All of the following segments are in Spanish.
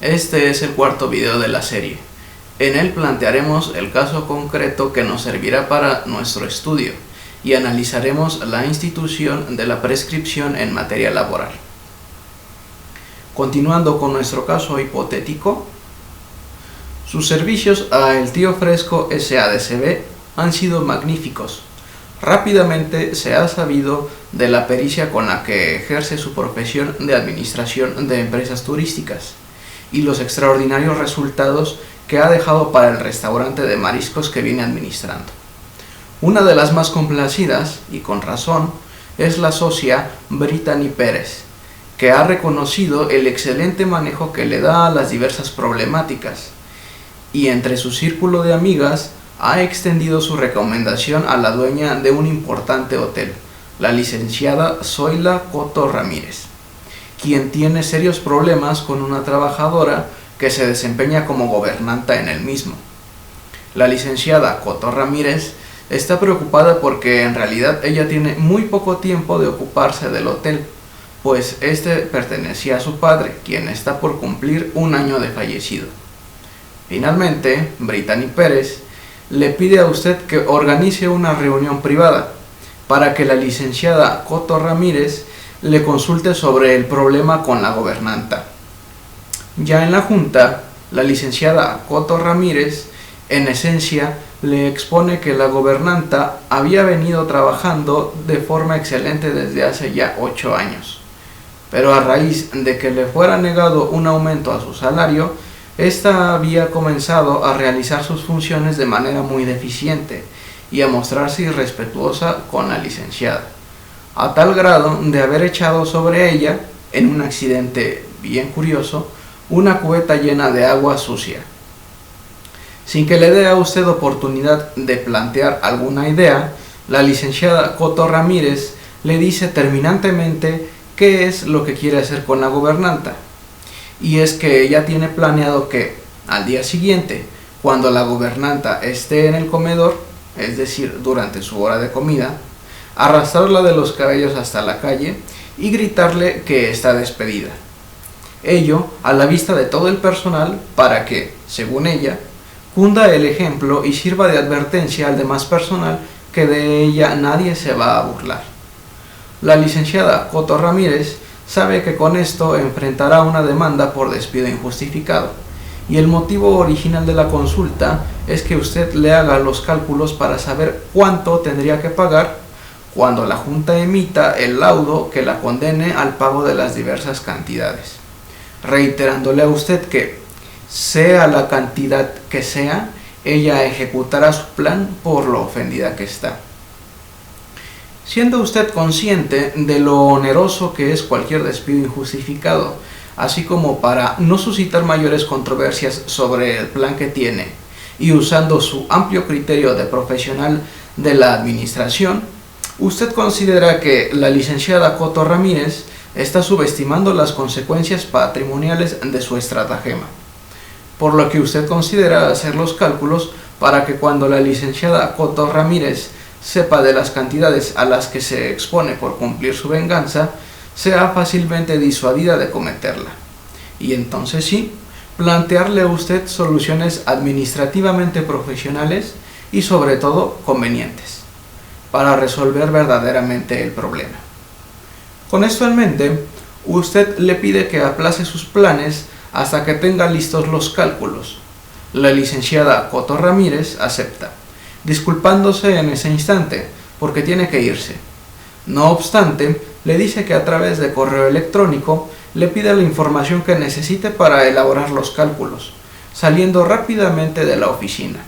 Este es el cuarto video de la serie. En él plantearemos el caso concreto que nos servirá para nuestro estudio y analizaremos la institución de la prescripción en materia laboral. Continuando con nuestro caso hipotético, sus servicios a El Tío Fresco SADCB han sido magníficos. Rápidamente se ha sabido de la pericia con la que ejerce su profesión de administración de empresas turísticas y los extraordinarios resultados que ha dejado para el restaurante de mariscos que viene administrando. Una de las más complacidas, y con razón, es la socia Brittany Pérez, que ha reconocido el excelente manejo que le da a las diversas problemáticas, y entre su círculo de amigas ha extendido su recomendación a la dueña de un importante hotel, la licenciada Zoila Coto Ramírez, quien tiene serios problemas con una trabajadora que se desempeña como gobernanta en el mismo. La licenciada Coto Ramírez está preocupada porque en realidad ella tiene muy poco tiempo de ocuparse del hotel, pues este pertenecía a su padre, quien está por cumplir 1 año de fallecido. Finalmente, Brittany Pérez le pide a usted que organice una reunión privada para que la licenciada Coto Ramírez le consulte sobre el problema con la gobernanta. Ya en la junta, la licenciada Coto Ramírez, en esencia, le expone que la gobernanta había venido trabajando de forma excelente desde hace ya 8 años, pero a raíz de que le fuera negado un aumento a su salario, esta había comenzado a realizar sus funciones de manera muy deficiente y a mostrarse irrespetuosa con la licenciada, a tal grado de haber echado sobre ella, en un accidente bien curioso, una cubeta llena de agua sucia. Sin que le dé a usted oportunidad de plantear alguna idea, la licenciada Coto Ramírez le dice terminantemente qué es lo que quiere hacer con la gobernanta. Y es que ella tiene planeado que, al día siguiente, cuando la gobernanta esté en el comedor, es decir, durante su hora de comida, arrastrarla de los cabellos hasta la calle y gritarle que está despedida. Ello a la vista de todo el personal para que, según ella, cunda el ejemplo y sirva de advertencia al demás personal que de ella nadie se va a burlar. La licenciada Coto Ramírez sabe que con esto enfrentará una demanda por despido injustificado, y el motivo original de la consulta es que usted le haga los cálculos para saber cuánto tendría que pagar cuando la Junta emita el laudo que la condene al pago de las diversas cantidades, reiterándole a usted que, sea la cantidad que sea, ella ejecutará su plan por lo ofendida que está. Siendo usted consciente de lo oneroso que es cualquier despido injustificado, así como para no suscitar mayores controversias sobre el plan que tiene, y usando su amplio criterio de profesional de la administración, usted considera que la licenciada Coto Ramírez está subestimando las consecuencias patrimoniales de su estratagema, por lo que usted considera hacer los cálculos para que cuando la licenciada Coto Ramírez sepa de las cantidades a las que se expone por cumplir su venganza, sea fácilmente disuadida de cometerla. Y entonces sí, plantearle a usted soluciones administrativamente profesionales y sobre todo convenientes, para resolver verdaderamente el problema. Con esto en mente, usted le pide que aplace sus planes hasta que tenga listos los cálculos. La licenciada Coto Ramírez acepta, disculpándose en ese instante porque tiene que irse. No obstante, le dice que a través de correo electrónico le pide la información que necesite para elaborar los cálculos, saliendo rápidamente de la oficina.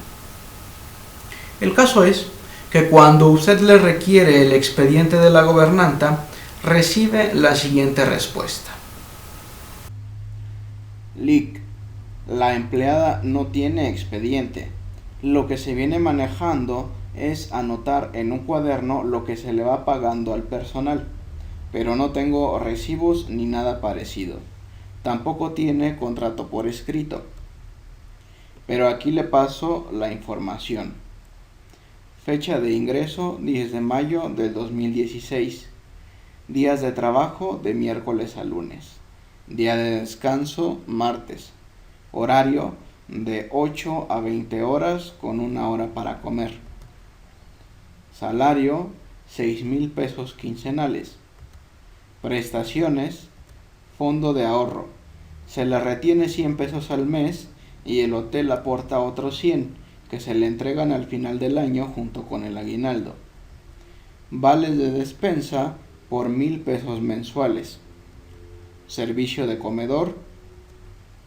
El caso es que cuando usted le requiere el expediente de la gobernanta, recibe la siguiente respuesta. Lic, la empleada no tiene expediente. Lo que se viene manejando es anotar en un cuaderno lo que se le va pagando al personal, pero no tengo recibos ni nada parecido. Tampoco tiene contrato por escrito. Pero aquí le paso la información. Fecha de ingreso 10 de mayo del 2016. Días de trabajo de miércoles a lunes. Día de descanso martes. Horario de 8 a 20 horas con 1 hora para comer. Salario 6,000 pesos quincenales. Prestaciones, fondo de ahorro. Se le retiene 100 pesos al mes y el hotel aporta otros 100 que se le entregan al final del año junto con el aguinaldo. Vales de despensa por 1,000 pesos mensuales. Servicio de comedor.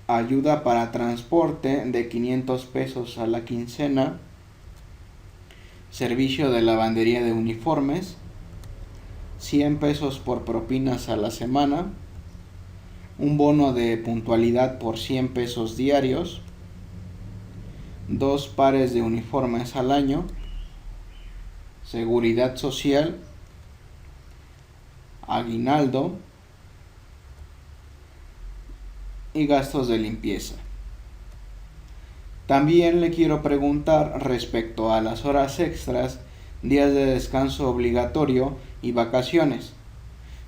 Ayuda para transporte de 500 pesos a la quincena. Servicio de lavandería de uniformes. 100 pesos por propinas a la semana. Un bono de puntualidad por 100 pesos diarios. 2 pares de uniformes al año. Seguridad social. Aguinaldo. Y gastos de limpieza. También le quiero preguntar respecto a las horas extras, días de descanso obligatorio y vacaciones.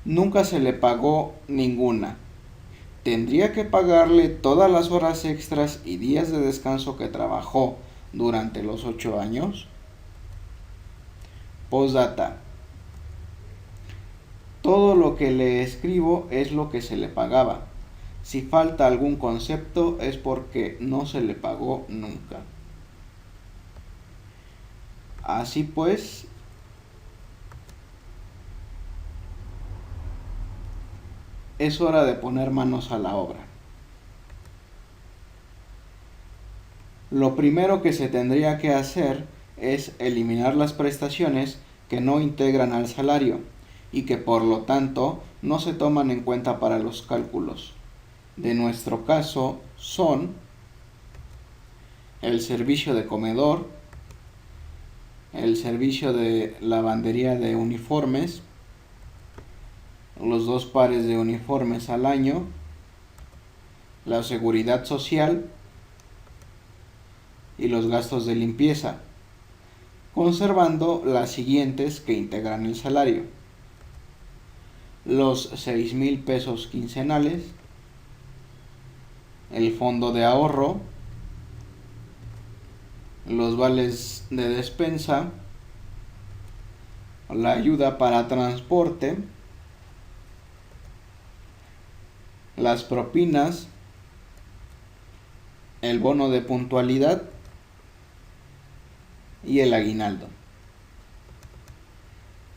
Nunca se le pagó ninguna. ¿Tendría que pagarle todas las horas extras y días de descanso que trabajó durante los 8 años? Postdata. Todo lo que le escribo es lo que se le pagaba. Si falta algún concepto es porque no se le pagó nunca. Así pues, es hora de poner manos a la obra. Lo primero que se tendría que hacer es eliminar las prestaciones que no integran al salario y que por lo tanto no se toman en cuenta para los cálculos. De nuestro caso son el servicio de comedor, el servicio de lavandería de uniformes, los 2 pares de uniformes al año, la seguridad social y los gastos de limpieza, conservando las siguientes que integran el salario: los 6,000 pesos quincenales, el fondo de ahorro, los vales de despensa, la ayuda para transporte, las propinas, el bono de puntualidad y el aguinaldo,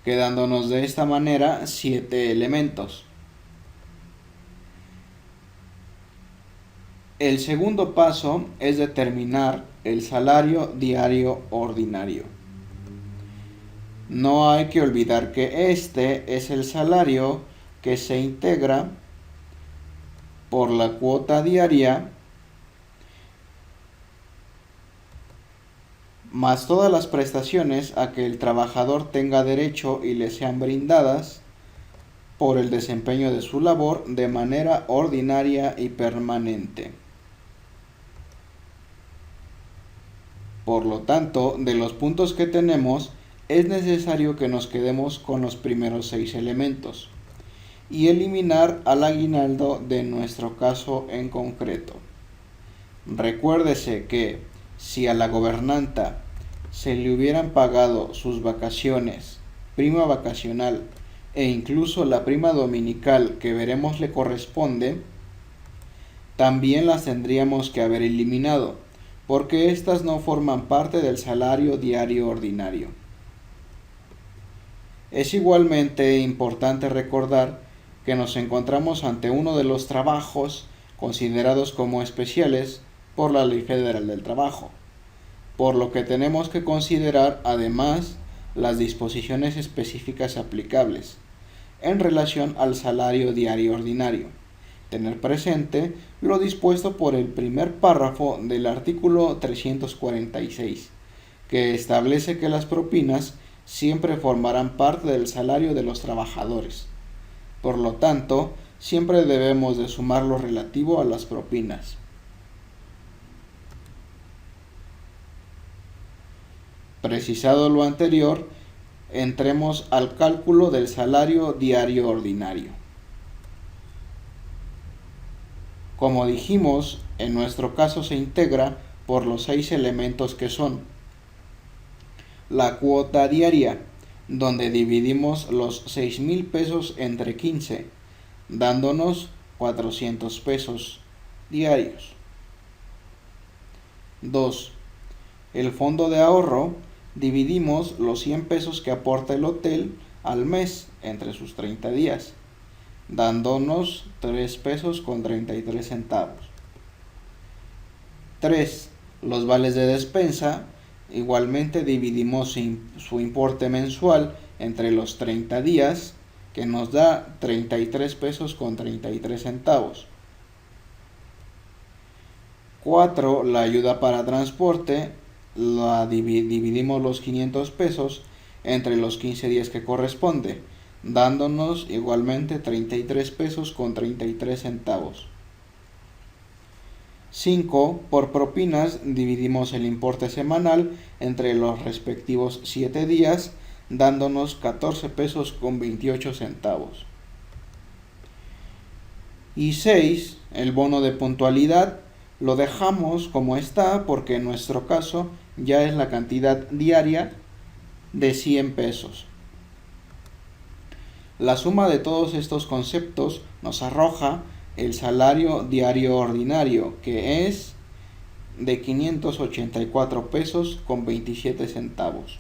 quedándonos de esta manera 7 elementos. El segundo paso es determinar el salario diario ordinario. No hay que olvidar que este es el salario que se integra por la cuota diaria más todas las prestaciones a que el trabajador tenga derecho y le sean brindadas por el desempeño de su labor de manera ordinaria y permanente. Por lo tanto, de los puntos que tenemos, es necesario que nos quedemos con los primeros 6 elementos y eliminar al aguinaldo de nuestro caso en concreto. Recuérdese que si a la gobernanta se le hubieran pagado sus vacaciones, prima vacacional e incluso la prima dominical que veremos le corresponde, también las tendríamos que haber eliminado, porque éstas no forman parte del salario diario ordinario. Es igualmente importante recordar que nos encontramos ante uno de los trabajos considerados como especiales por la Ley Federal del Trabajo, por lo que tenemos que considerar además las disposiciones específicas aplicables en relación al salario diario ordinario. Tener presente lo dispuesto por el primer párrafo del artículo 346, que establece que las propinas siempre formarán parte del salario de los trabajadores. Por lo tanto, siempre debemos de sumar lo relativo a las propinas. Precisado lo anterior, entremos al cálculo del salario diario ordinario. Como dijimos, en nuestro caso se integra por los 6 elementos que son la cuota diaria, donde dividimos los 6,000 pesos entre 15, dándonos 400 pesos diarios. 2. El fondo de ahorro, dividimos los 100 pesos que aporta el hotel al mes entre sus 30 días, dándonos 3 pesos con 33 centavos. 3. Los vales de despensa, igualmente dividimos su importe mensual entre los 30 días, que nos da 33 pesos con 33 centavos. 4. La ayuda para transporte, dividimos los 500 pesos entre los 15 días que corresponde, dándonos igualmente 33 pesos con 33 centavos. 5. Por propinas dividimos el importe semanal entre los respectivos 7 días, dándonos 14 pesos con 28 centavos. Y 6. El bono de puntualidad lo dejamos como está porque en nuestro caso ya es la cantidad diaria de 100 pesos. La suma de todos estos conceptos nos arroja el salario diario ordinario, que es de 584 pesos con 27 centavos.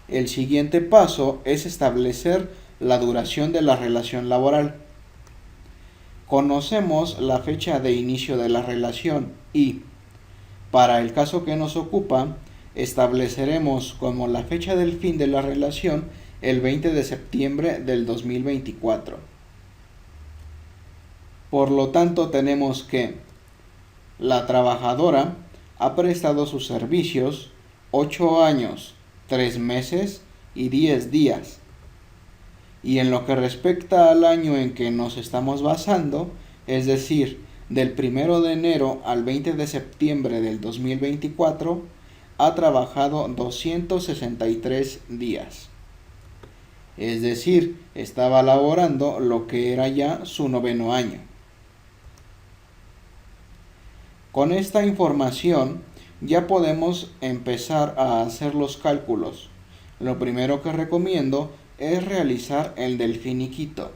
El siguiente paso es establecer la duración de la relación laboral. Conocemos la fecha de inicio de la relación y, para el caso que nos ocupa, estableceremos como la fecha del fin de la relación el 20 de septiembre del 2024. Por lo tanto, tenemos que la trabajadora ha prestado sus servicios 8 años, 3 meses y 10 días. Y en lo que respecta al año en que nos estamos basando, es decir, del 1 de enero al 20 de septiembre del 2024, ha trabajado 263 días. Es decir, estaba laborando lo que era ya su 9º año. Con esta información ya podemos empezar a hacer los cálculos. Lo primero que recomiendo es realizar el del finiquito,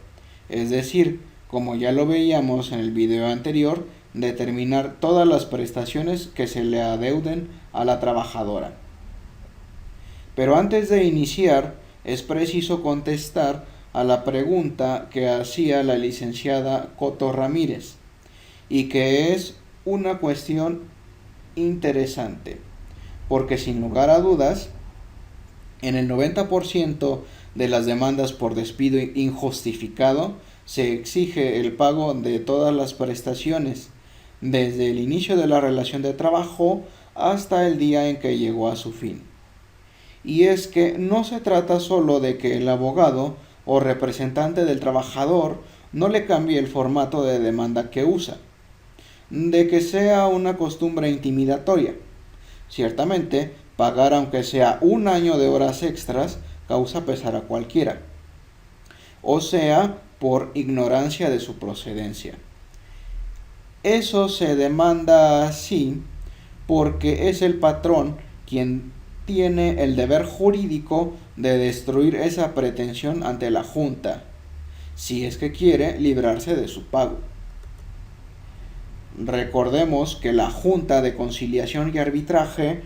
es decir, como ya lo veíamos en el video anterior, determinar todas las prestaciones que se le adeuden a la trabajadora. Pero antes de iniciar, es preciso contestar a la pregunta que hacía la licenciada Coto Ramírez, y que es una cuestión interesante, porque sin lugar a dudas, en el 90% de las demandas por despido injustificado se exige el pago de todas las prestaciones, desde el inicio de la relación de trabajo hasta el día en que llegó a su fin. Y es que no se trata solo de que el abogado o representante del trabajador no le cambie el formato de demanda que usa, de que sea una costumbre intimidatoria. Ciertamente, pagar aunque sea 1 año de horas extras causa pesar a cualquiera, o sea, por ignorancia de su procedencia. Eso se demanda así porque es el patrón quien tiene el deber jurídico de destruir esa pretensión ante la Junta, si es que quiere librarse de su pago. Recordemos que la Junta de Conciliación y Arbitraje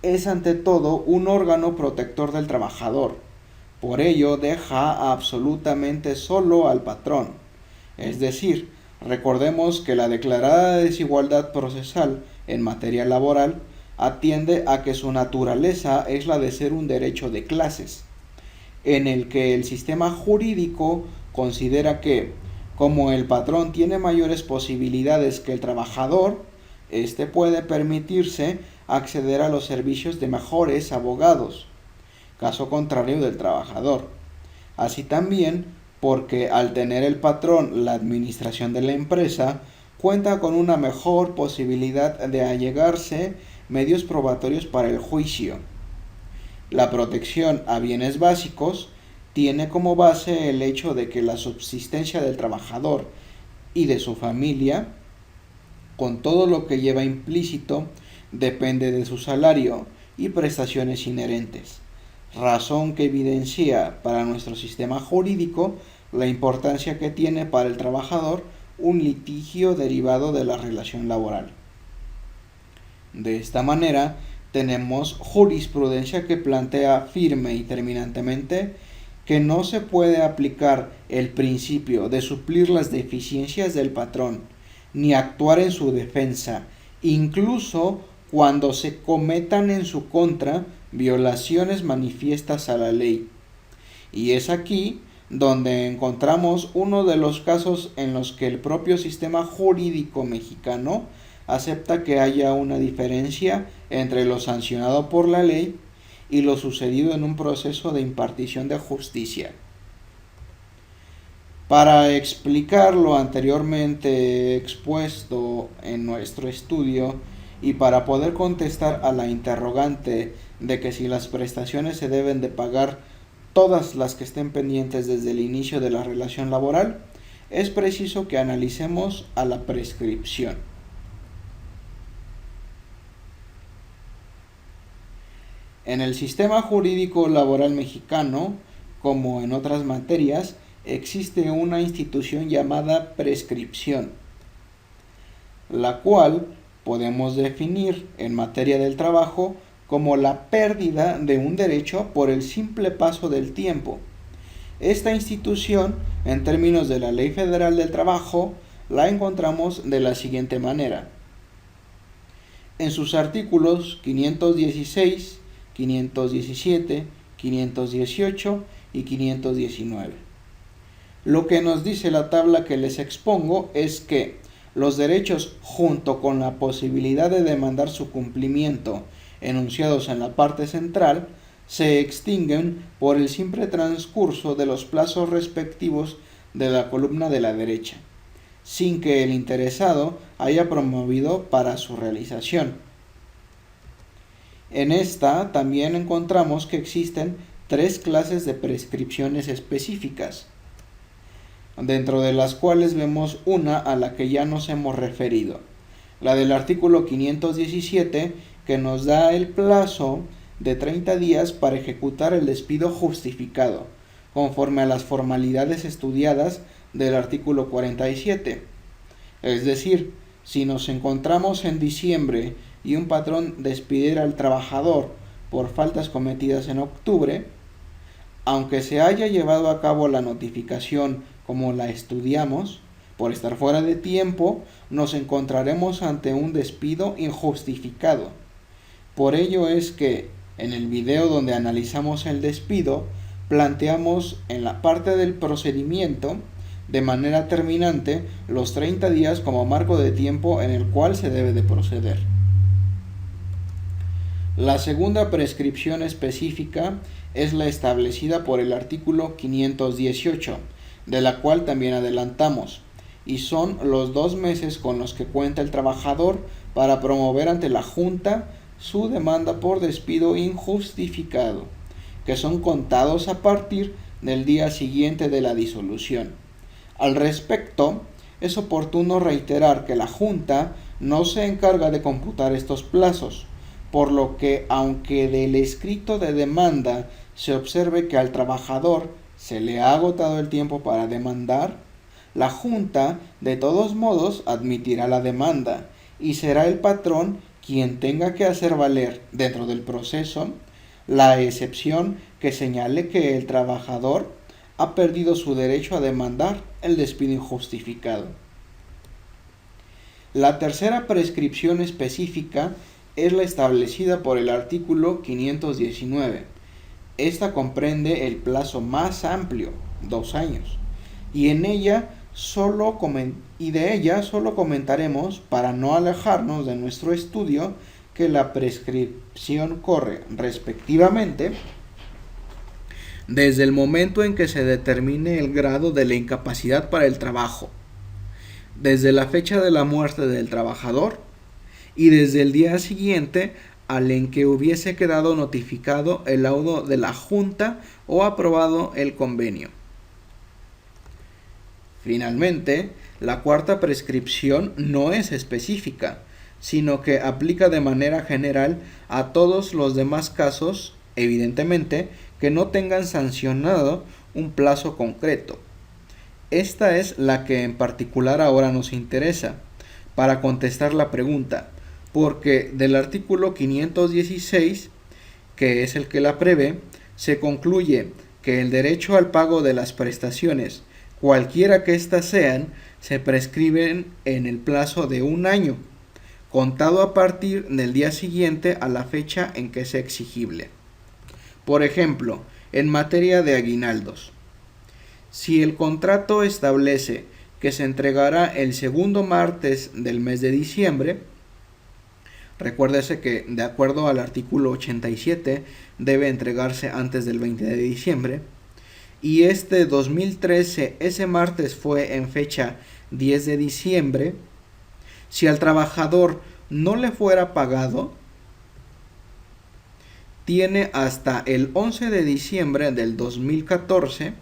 es ante todo un órgano protector del trabajador. Por ello deja absolutamente solo al patrón. Es decir, recordemos que la declarada desigualdad procesal en materia laboral atiende a que su naturaleza es la de ser un derecho de clases, en el que el sistema jurídico considera que, como el patrón tiene mayores posibilidades que el trabajador, éste puede permitirse acceder a los servicios de mejores abogados, caso contrario del trabajador. Así también porque al tener el patrón la administración de la empresa, cuenta con una mejor posibilidad de allegarse medios probatorios para el juicio. La protección a bienes básicos tiene como base el hecho de que la subsistencia del trabajador y de su familia, con todo lo que lleva implícito, depende de su salario y prestaciones inherentes, razón que evidencia para nuestro sistema jurídico la importancia que tiene para el trabajador un litigio derivado de la relación laboral. De esta manera, tenemos jurisprudencia que plantea firme y terminantemente que no se puede aplicar el principio de suplir las deficiencias del patrón, ni actuar en su defensa, incluso cuando se cometan en su contra violaciones manifiestas a la ley. Y es aquí donde encontramos uno de los casos en los que el propio sistema jurídico mexicano acepta que haya una diferencia entre lo sancionado por la ley y lo sucedido en un proceso de impartición de justicia. Para explicar lo anteriormente expuesto en nuestro estudio y para poder contestar a la interrogante de que si las prestaciones se deben de pagar todas las que estén pendientes desde el inicio de la relación laboral, es preciso que analicemos a la prescripción. En el sistema jurídico laboral mexicano, como en otras materias, existe una institución llamada prescripción, la cual podemos definir en materia del trabajo como la pérdida de un derecho por el simple paso del tiempo. Esta institución, en términos de la Ley Federal del Trabajo, la encontramos de la siguiente manera. En sus artículos 516, 517, 518 y 519. Lo que nos dice la tabla que les expongo es que los derechos, junto con la posibilidad de demandar su cumplimiento enunciados en la parte central, se extinguen por el simple transcurso de los plazos respectivos de la columna de la derecha, sin que el interesado haya promovido para su realización. En esta también encontramos que existen 3 clases de prescripciones específicas, dentro de las cuales vemos una a la que ya nos hemos referido, la del artículo 517, que nos da el plazo de 30 días para ejecutar el despido justificado, conforme a las formalidades estudiadas del artículo 47. Es decir, si nos encontramos en diciembre y un patrón despidiera al trabajador por faltas cometidas en octubre, aunque se haya llevado a cabo la notificación como la estudiamos, por estar fuera de tiempo, nos encontraremos ante un despido injustificado. Por ello es que, en el video donde analizamos el despido, planteamos en la parte del procedimiento, de manera terminante, los 30 días como marco de tiempo en el cual se debe de proceder. La segunda prescripción específica es la establecida por el artículo 518, de la cual también adelantamos, y son los 2 meses con los que cuenta el trabajador para promover ante la Junta su demanda por despido injustificado, que son contados a partir del día siguiente de la disolución. Al respecto, es oportuno reiterar que la Junta no se encarga de computar estos plazos, por lo que, aunque del escrito de demanda se observe que al trabajador se le ha agotado el tiempo para demandar, la Junta de todos modos admitirá la demanda y será el patrón quien tenga que hacer valer dentro del proceso la excepción que señale que el trabajador ha perdido su derecho a demandar el despido injustificado. La tercera prescripción específica es la establecida por el artículo 519. Esta comprende el plazo más amplio, 2 años, y de ella solo comentaremos, para no alejarnos de nuestro estudio, que la prescripción corre respectivamente desde el momento en que se determine el grado de la incapacidad para el trabajo, desde la fecha de la muerte del trabajador y desde el día siguiente al en que hubiese quedado notificado el laudo de la Junta o aprobado el convenio. Finalmente, la cuarta prescripción no es específica, sino que aplica de manera general a todos los demás casos, evidentemente, que no tengan sancionado un plazo concreto. Esta es la que en particular ahora nos interesa, para contestar la pregunta, porque del artículo 516, que es el que la prevé, se concluye que el derecho al pago de las prestaciones, cualquiera que éstas sean, se prescriben en el plazo de 1 año, contado a partir del día siguiente a la fecha en que sea exigible. Por ejemplo, en materia de aguinaldos, si el contrato establece que se entregará el segundo martes del mes de diciembre, recuérdese que de acuerdo al artículo 87 debe entregarse antes del 20 de diciembre, y este 2013 ese martes fue en fecha 10 de diciembre, si al trabajador no le fuera pagado, tiene hasta el 11 de diciembre del 2014,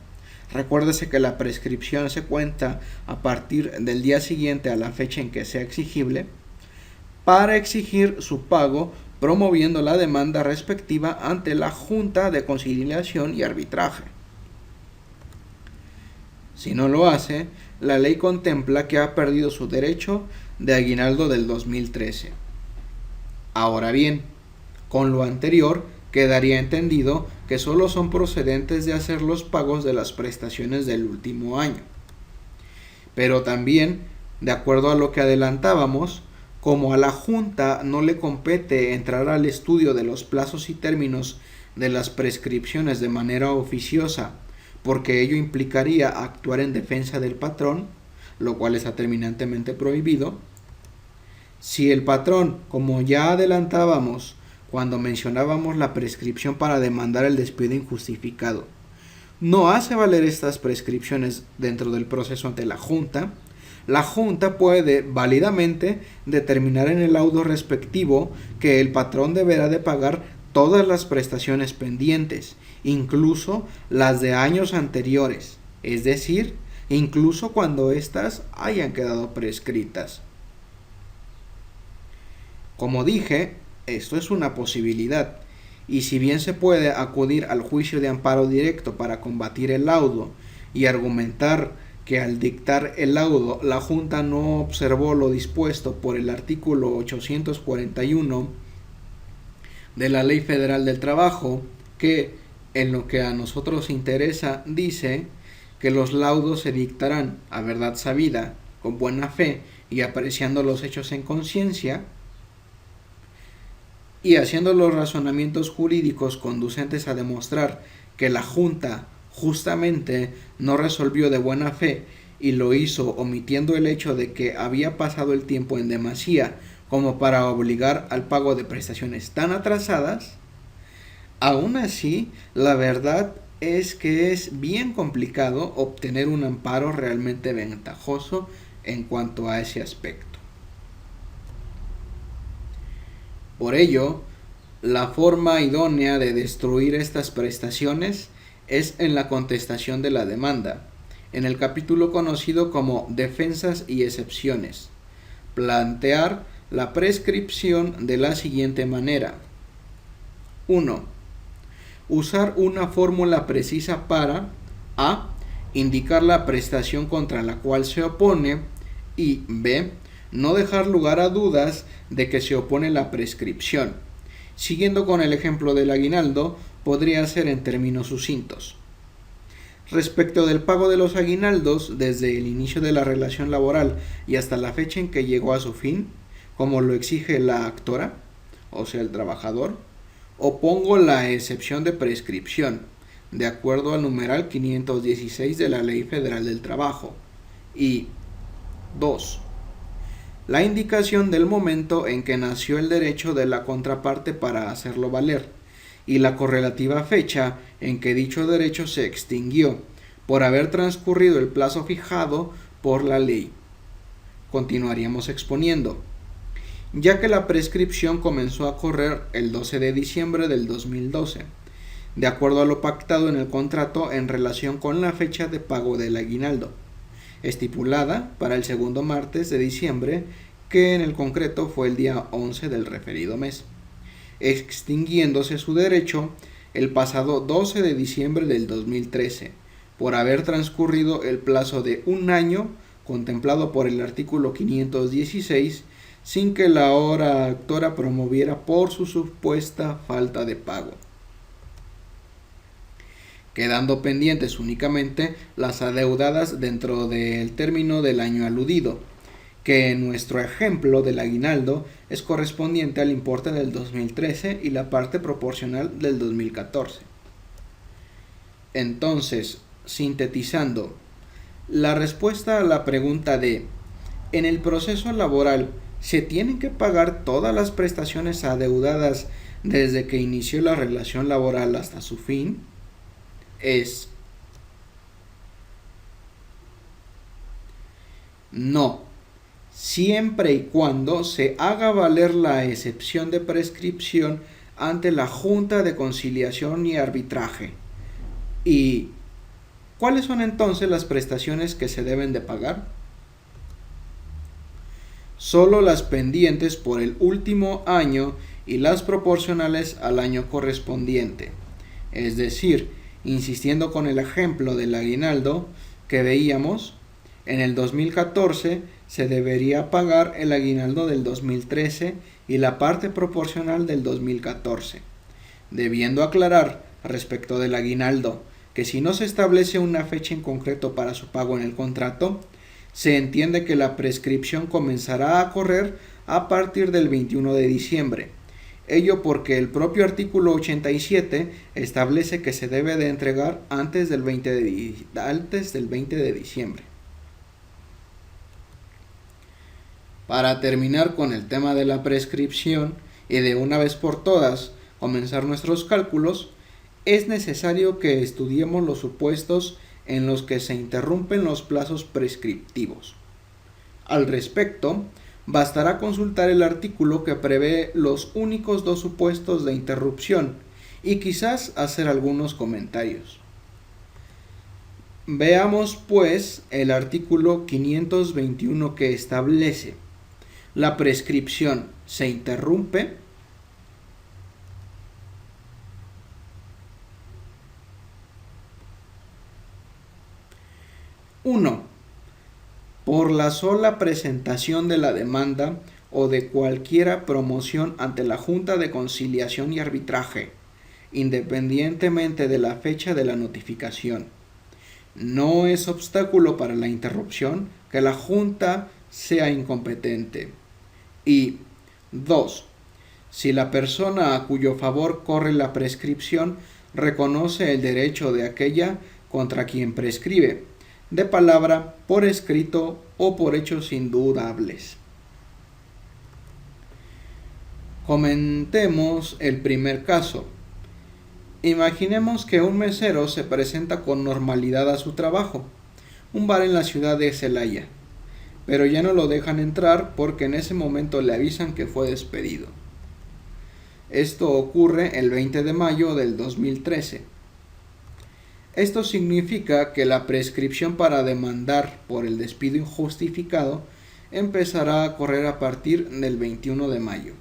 recuérdese que la prescripción se cuenta a partir del día siguiente a la fecha en que sea exigible, para exigir su pago promoviendo la demanda respectiva ante la Junta de Conciliación y Arbitraje. Si no lo hace, la ley contempla que ha perdido su derecho de aguinaldo del 2013. Ahora bien, con lo anterior quedaría entendido que solo son procedentes de hacer los pagos de las prestaciones del último año. Pero también, de acuerdo a lo que adelantábamos, como a la Junta no le compete entrar al estudio de los plazos y términos de las prescripciones de manera oficiosa, porque ello implicaría actuar en defensa del patrón, lo cual está terminantemente prohibido. Si el patrón, como ya adelantábamos cuando mencionábamos la prescripción para demandar el despido injustificado, no hace valer estas prescripciones dentro del proceso ante la Junta puede válidamente determinar en el laudo respectivo que el patrón deberá de pagar todas las prestaciones pendientes, incluso las de años anteriores, es decir, incluso cuando éstas hayan quedado prescritas. Como dije, esto es una posibilidad, y si bien se puede acudir al juicio de amparo directo para combatir el laudo y argumentar que al dictar el laudo la Junta no observó lo dispuesto por el artículo 841 de la Ley Federal del Trabajo, que en lo que a nosotros interesa dice que los laudos se dictarán a verdad sabida, con buena fe y apreciando los hechos en conciencia, y haciendo los razonamientos jurídicos conducentes a demostrar que la Junta justamente no resolvió de buena fe y lo hizo omitiendo el hecho de que había pasado el tiempo en demasía como para obligar al pago de prestaciones tan atrasadas, aún así la verdad es que es bien complicado obtener un amparo realmente ventajoso en cuanto a ese aspecto. Por ello, la forma idónea de destruir estas prestaciones es en la contestación de la demanda, en el capítulo conocido como Defensas y Excepciones. Plantear la prescripción de la siguiente manera. 1. Usar una fórmula precisa para a. Indicar la prestación contra la cual se opone y b. No dejar lugar a dudas de que se opone la prescripción. Siguiendo con el ejemplo del aguinaldo, podría ser en términos sucintos. Respecto del pago de los aguinaldos, desde el inicio de la relación laboral y hasta la fecha en que llegó a su fin, como lo exige la actora, o sea el trabajador, opongo la excepción de prescripción, de acuerdo al numeral 516 de la Ley Federal del Trabajo. Y 2. La indicación del momento en que nació el derecho de la contraparte para hacerlo valer, y la correlativa fecha en que dicho derecho se extinguió, por haber transcurrido el plazo fijado por la ley. Continuaríamos exponiendo. ya que la prescripción comenzó a correr el 12 de diciembre del 2012, de acuerdo a lo pactado en el contrato en relación con la fecha de pago del aguinaldo, estipulada para el segundo martes de diciembre, que en el concreto fue el día 11 del referido mes, extinguiéndose su derecho el pasado 12 de diciembre del 2013, por haber transcurrido el plazo de un año contemplado por el artículo 516, sin que la hora actora promoviera por su supuesta falta de pago, quedando pendientes únicamente las adeudadas dentro del término del año aludido, que en nuestro ejemplo del aguinaldo es correspondiente al importe del 2013 y la parte proporcional del 2014. Entonces, sintetizando, la respuesta a la pregunta de ¿en el proceso laboral se tienen que pagar todas las prestaciones adeudadas desde que inició la relación laboral hasta su fin? Es no, siempre y cuando se haga valer la excepción de prescripción ante la Junta de Conciliación y Arbitraje. ¿Y cuáles son entonces las prestaciones que se deben de pagar? Solo las pendientes por el último año y las proporcionales al año correspondiente. Es decir, insistiendo con el ejemplo del aguinaldo que veíamos, en el 2014 se debería pagar el aguinaldo del 2013 y la parte proporcional del 2014, debiendo aclarar respecto del aguinaldo que si no se establece una fecha en concreto para su pago en el contrato, se entiende que la prescripción comenzará a correr a partir del 21 de diciembre. Ello porque el propio artículo 87 establece que se debe de entregar antes del 20 de diciembre. Para terminar con el tema de la prescripción y de una vez por todas comenzar nuestros cálculos, es necesario que estudiemos los supuestos en los que se interrumpen los plazos prescriptivos. Al respecto, bastará consultar el artículo que prevé los únicos dos supuestos de interrupción y quizás hacer algunos comentarios. Veamos pues el artículo 521 que establece: la prescripción se interrumpe por la sola presentación de la demanda o de cualquiera promoción ante la Junta de Conciliación y Arbitraje, independientemente de la fecha de la notificación. No es obstáculo para la interrupción que la Junta sea incompetente. Y 2. Si la persona a cuyo favor corre la prescripción reconoce el derecho de aquella contra quien prescribe, de palabra, por escrito o por hechos indudables. Comentemos el primer caso. Imaginemos que un mesero se presenta con normalidad a su trabajo, un bar en la ciudad de Celaya, pero ya no lo dejan entrar porque en ese momento le avisan que fue despedido. Esto ocurre el 20 de mayo del 2013. Esto significa que la prescripción para demandar por el despido injustificado empezará a correr a partir del 21 de mayo.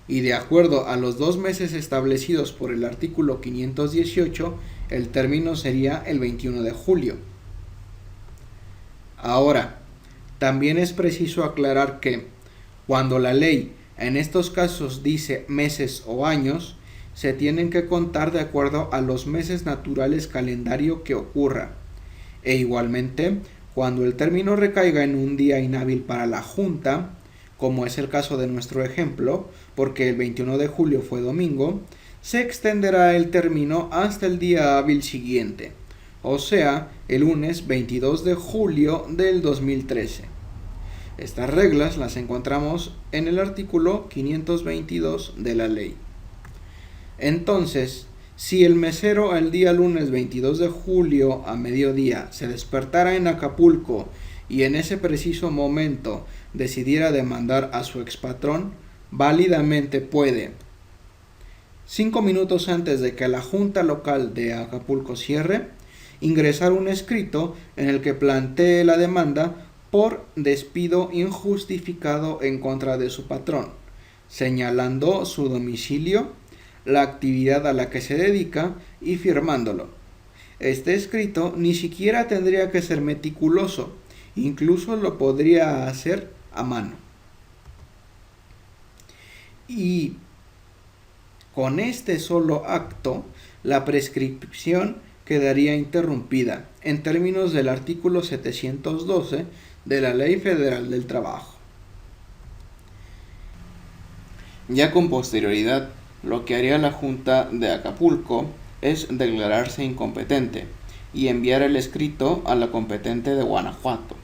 Y de acuerdo a los 2 meses establecidos por el artículo 518, el término sería el 21 de julio. Ahora, también es preciso aclarar que, cuando la ley en estos casos dice meses o años, se tienen que contar de acuerdo a los meses naturales calendario que ocurra. E igualmente, cuando el término recaiga en un día inhábil para la Junta, como es el caso de nuestro ejemplo, porque el 21 de julio fue domingo, se extenderá el término hasta el día hábil siguiente, o sea, el lunes 22 de julio del 2013. Estas reglas las encontramos en el artículo 522 de la ley. Entonces, si el mesero el día lunes 22 de julio a mediodía se despertara en Acapulco y en ese preciso momento decidiera demandar a su expatrón, válidamente puede, 5 minutos antes de que la Junta Local de Acapulco cierre, ingresar un escrito en el que plantee la demanda por despido injustificado en contra de su patrón, señalando su domicilio, la actividad a la que se dedica y firmándolo. Este escrito ni siquiera tendría que ser meticuloso, incluso lo podría hacer a mano. Y con este solo acto, la prescripción quedaría interrumpida en términos del artículo 712 de la Ley Federal del Trabajo. Ya con posterioridad, lo que haría la Junta de Acapulco es declararse incompetente y enviar el escrito a la competente de Guanajuato.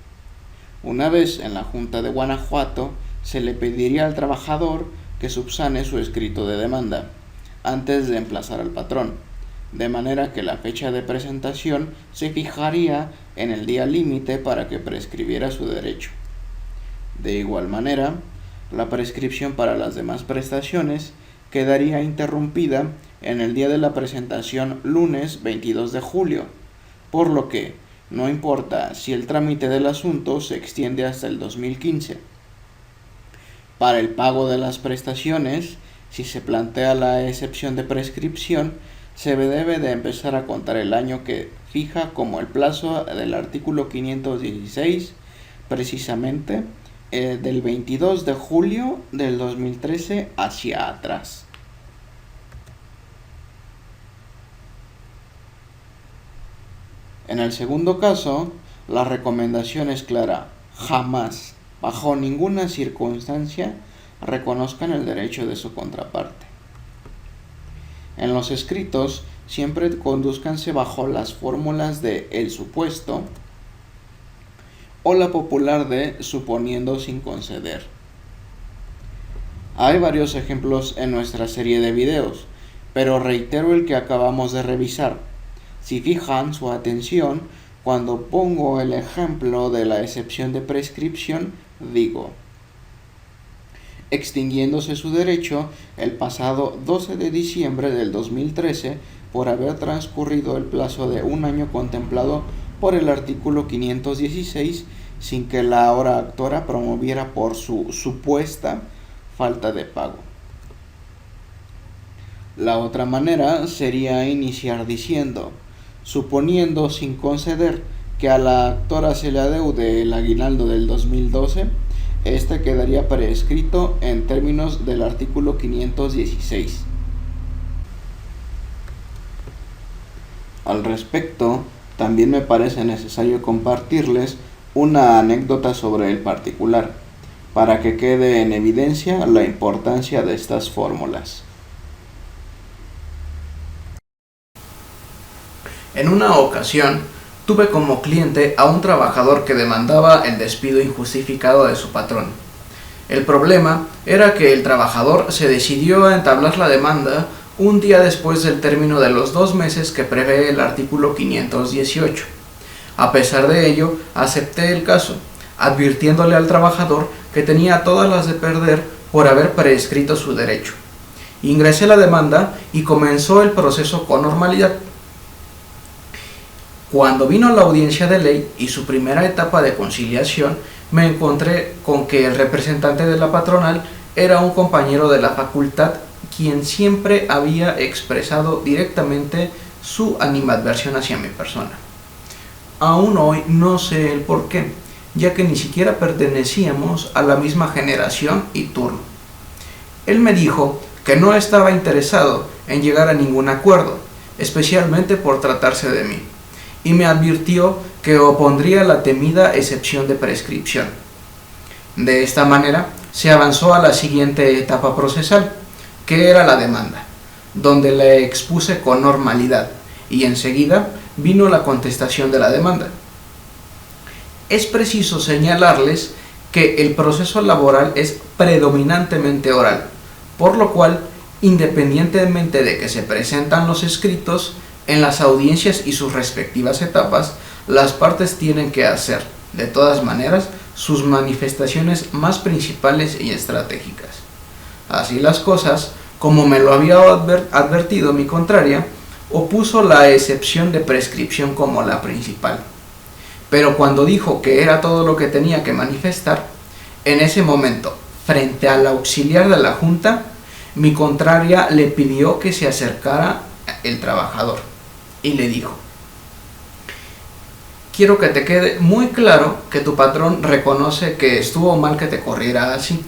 Una vez en la Junta de Guanajuato, se le pediría al trabajador que subsane su escrito de demanda antes de emplazar al patrón, de manera que la fecha de presentación se fijaría en el día límite para que prescribiera su derecho. De igual manera, la prescripción para las demás prestaciones quedaría interrumpida en el día de la presentación lunes 22 de julio, por lo que no importa si el trámite del asunto se extiende hasta el 2015. Para el pago de las prestaciones, si se plantea la excepción de prescripción, se debe de empezar a contar el año que fija como el plazo del artículo 516, precisamente del 22 de julio del 2013 hacia atrás. En el segundo caso, la recomendación es clara: jamás, bajo ninguna circunstancia, reconozcan el derecho de su contraparte. En los escritos, siempre condúzcanse bajo las fórmulas de el supuesto o la popular de suponiendo sin conceder. Hay varios ejemplos en nuestra serie de videos, pero reitero el que acabamos de revisar. Si fijan su atención, cuando pongo el ejemplo de la excepción de prescripción, digo: extinguiéndose su derecho el pasado 12 de diciembre del 2013 por haber transcurrido el plazo de un año contemplado por el artículo 516 sin que la ahora actora promoviera por su supuesta falta de pago. La otra manera sería iniciar diciendo: suponiendo sin conceder que a la actora se le adeude el aguinaldo del 2012, este quedaría prescrito en términos del artículo 516. Al respecto, también me parece necesario compartirles una anécdota sobre el particular, para que quede en evidencia la importancia de estas fórmulas. En una ocasión, tuve como cliente a un trabajador que demandaba el despido injustificado de su patrón. El problema era que el trabajador se decidió a entablar la demanda un día después del término de los 2 meses que prevé el artículo 518. A pesar de ello, acepté el caso, advirtiéndole al trabajador que tenía todas las de perder por haber prescrito su derecho. Ingresé la demanda y comenzó el proceso con normalidad. Cuando vino la audiencia de ley y su primera etapa de conciliación, me encontré con que el representante de la patronal era un compañero de la facultad quien siempre había expresado directamente su animadversión hacia mi persona. Aún hoy no sé el por qué, ya que ni siquiera pertenecíamos a la misma generación y turno. Él me dijo que no estaba interesado en llegar a ningún acuerdo, especialmente por tratarse de mí, y me advirtió que opondría la temida excepción de prescripción. De esta manera, se avanzó a la siguiente etapa procesal, que era la demanda, donde le expuse con normalidad, y enseguida vino la contestación de la demanda. Es preciso señalarles que el proceso laboral es predominantemente oral, por lo cual, independientemente de que se presentan los escritos, en las audiencias y sus respectivas etapas, las partes tienen que hacer de todas maneras, sus manifestaciones más principales y estratégicas. Así las cosas, como me lo había advertido mi contraria, opuso la excepción de prescripción como la principal. Pero cuando dijo que era todo lo que tenía que manifestar, en ese momento, frente al auxiliar de la Junta, mi contraria le pidió que se acercara el trabajador y le dijo: quiero que te quede muy claro que tu patrón reconoce que estuvo mal que te corriera así.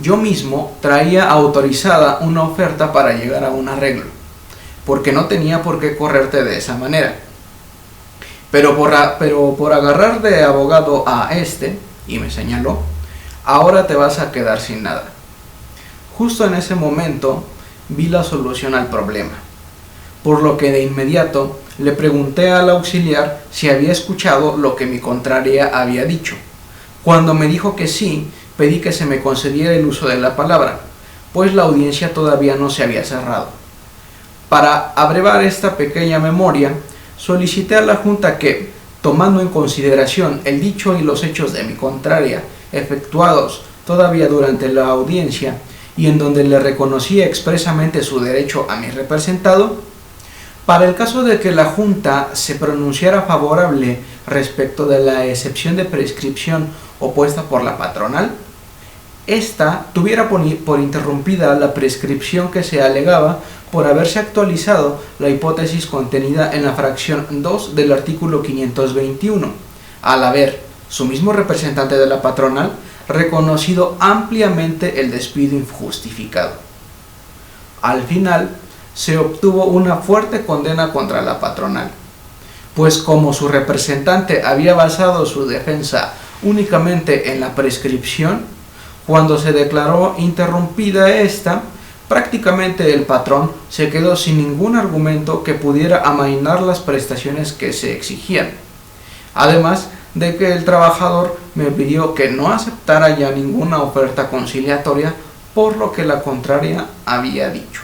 Yo mismo traía autorizada una oferta para llegar a un arreglo, porque no tenía por qué correrte de esa manera. Pero por agarrar de abogado a este, y me señaló, ahora te vas a quedar sin nada. Justo en ese momento vi la solución al problema, por lo que de inmediato le pregunté al auxiliar si había escuchado lo que mi contraria había dicho. Cuando me dijo que sí, pedí que se me concediera el uso de la palabra, pues la audiencia todavía no se había cerrado. Para abrevar esta pequeña memoria, solicité a la Junta que, tomando en consideración el dicho y los hechos de mi contraria, efectuados todavía durante la audiencia, y en donde le reconocía expresamente su derecho a mi representado, para el caso de que la Junta se pronunciara favorable respecto de la excepción de prescripción opuesta por la patronal, ésta tuviera por interrumpida la prescripción que se alegaba por haberse actualizado la hipótesis contenida en la fracción 2 del artículo 521, al haber su mismo representante de la patronal reconocido ampliamente el despido injustificado. Al final, se obtuvo una fuerte condena contra la patronal, pues como su representante había basado su defensa únicamente en la prescripción, cuando se declaró interrumpida esta, prácticamente el patrón se quedó sin ningún argumento que pudiera amainar las prestaciones que se exigían. Además de que el trabajador me pidió que no aceptara ya ninguna oferta conciliatoria por lo que la contraria había dicho.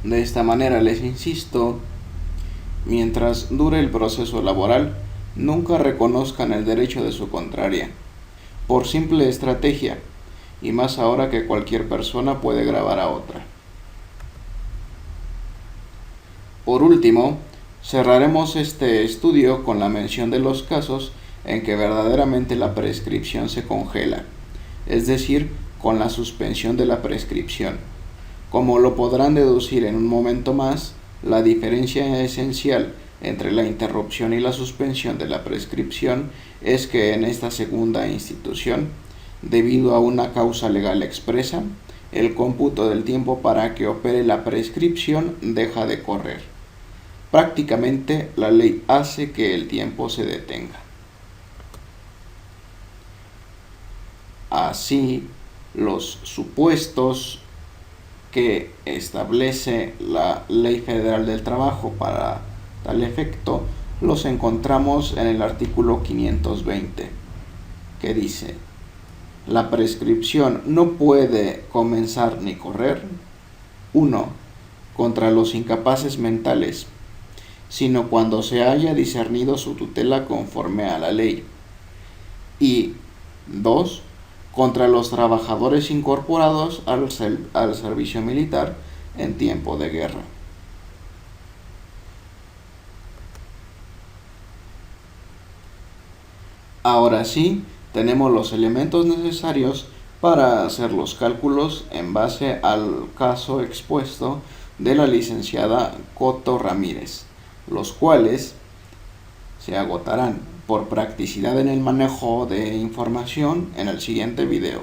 De esta manera les insisto, mientras dure el proceso laboral, nunca reconozcan el derecho de su contraria, por simple estrategia, y más ahora que cualquier persona puede grabar a otra. Por último, cerraremos este estudio con la mención de los casos en que verdaderamente la prescripción se congela, es decir, con la suspensión de la prescripción. Como lo podrán deducir en un momento más, la diferencia esencial entre la interrupción y la suspensión de la prescripción es que en esta segunda institución, debido a una causa legal expresa, el cómputo del tiempo para que opere la prescripción deja de correr. Prácticamente la ley hace que el tiempo se detenga. Así, los supuestos que establece la Ley Federal del Trabajo para tal efecto los encontramos en el artículo 520, que dice: la prescripción no puede comenzar ni correr, 1. Contra los incapaces mentales, sino cuando se haya discernido su tutela conforme a la ley, y 2. Contra los trabajadores incorporados al servicio militar en tiempo de guerra. Ahora sí, tenemos los elementos necesarios para hacer los cálculos en base al caso expuesto de la licenciada Coto Ramírez, los cuales se agotarán por practicidad en el manejo de información en el siguiente video.